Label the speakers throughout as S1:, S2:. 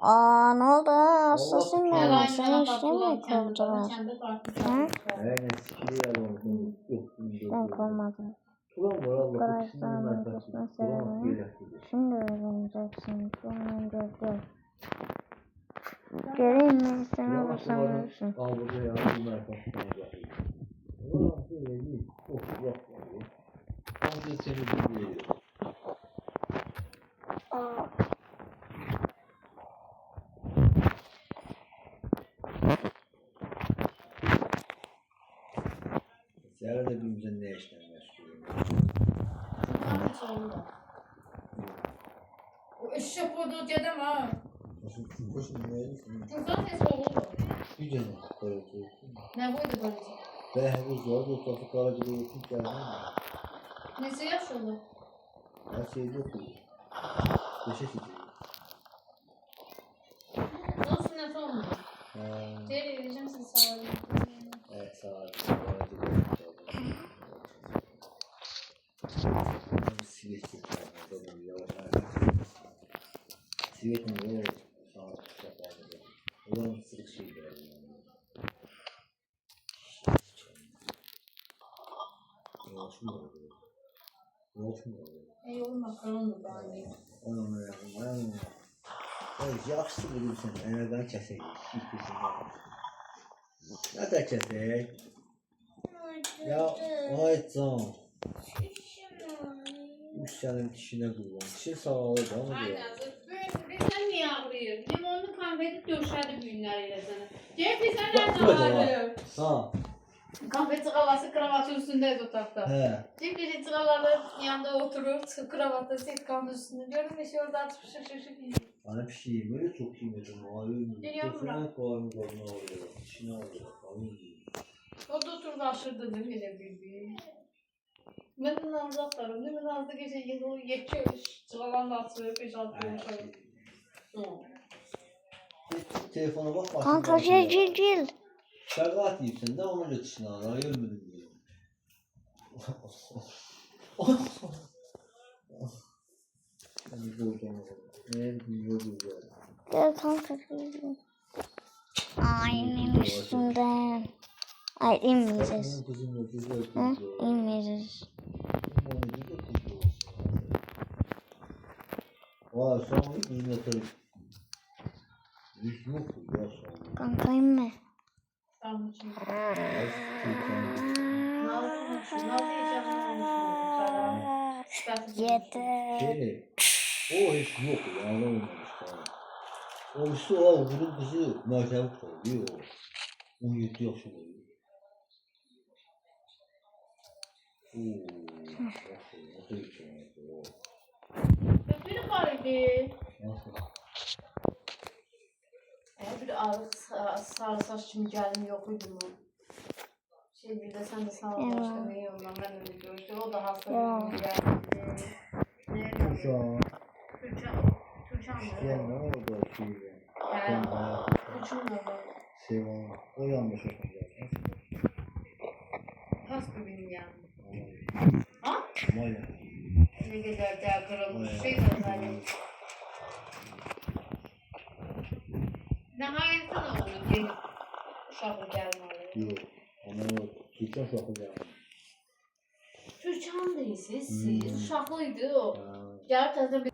S1: Aa, ne oldu? Hastasın
S2: Allah
S1: ben.
S2: Allah.
S1: Senin işlemin mi kovdular? Ha? Yok olmadı. Arkadaşlarımın kısmı sebebi. Şimdi öğreneceksin. Sonra gör. Göreyim mi? İstemem sanıyorsun.
S3: Zerre de birbirimize ne işten meşgulüyor?
S2: O eşek koyduğu dedem ha.
S3: Nasıl neydi?
S2: Buradan ne soğuğu?
S3: Bir canım koyuyorsun.
S2: Ne koydu böylece?
S3: Ben bu zor bu trafik aracılığı için geldim.
S2: Nesi yaşıyordu?
S3: Her şeyi yok. Beşe gidiyor.
S2: Nasıl ne sorun? Geri vereceğim size sağ olun.
S3: Evet sağ olun. Aracılığı Sivet yapıyorum. Sivet'in o sağlık yapıyorum. Olan sırık şeyler. Yolçum oluyor.
S2: Yolun makaronlu bari.
S3: Onun ayağım. Yaxşı bilirsən, ənədən kəsək. Nə də kəsək? Ya, ay can. Sənin dişinə qurban. Dişin sağlığı da mı deyir?
S2: Sen niye ağrıyor? Limonlu kahvede döşədi günleriyle sana. Cem bir sen nereden ağrıyor?
S3: Ha.
S2: Kahve çıkaması kravatın üstündeyiz otaqda.
S3: Hə.
S2: Cem gece çıkaların yanında oturur, kravatta setkanın üstünde. Gördüm bir şey orada atıp şaşırşık yiyor.
S3: Bana bir şey böyle çok yemedim.
S2: Geliyorum
S3: ben. Koyarım koluna oluyor. Dişine oluyor.
S2: O da oturdu aşırdı değil mi gece bir. Ben de Nazlı atarım değil mi? Nazlı gece geçiyor. Çıkalan da atıyor, 5-6 yaşıyor.
S3: Telefona bak.
S1: Kanka cil.
S3: Şarkı yiyipsən də ona göre dişini al. Ölmedim diyor. Hani buradan
S1: Gel kanka cil. Aynen üstünden. Ay inmeyeceğiz. Ha? İnmeyeceğiz.
S3: Vay sonra bizim yatarız. Yüzme okuyor sonra.
S1: Kanka inme.
S2: Tamam şimdi.
S1: Yeter.
S3: O hiç yok ya anlamamış falan. O işte o bunun kızı Mertem oluyor. 17 yaşında oluyor. Nasıl geçiyor?
S2: Bir garip.
S3: Nasıl?
S2: Bir ağır sarı saç şimdi geldim yok uydu mu? Şey bir de sen de sağ ol başka iyi ondan ben öyle gördüm. O da hasta bir geldi.
S3: Kuşağın.
S2: Türkan mı?
S3: Ne oldu şimdi?
S2: Türkan mı?
S3: Sevan. O yanlış okuyacak.
S2: Hasta benim yani. Ha?
S3: Maya.
S2: Ne kadar daha kırılmış şey de zaten. Nihayetinde ne oldu? Gelip uşaklı gelmeli.
S3: Yok. Ona geçen uşaklı gelmeli.
S2: Türkan değil siz. Uşaklıydı o. Gerçekten bir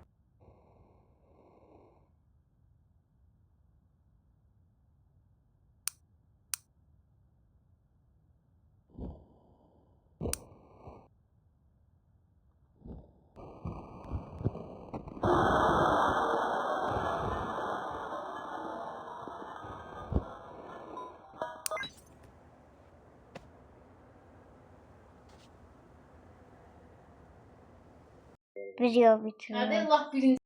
S1: Video bitiyor.
S2: hadi Allah birinci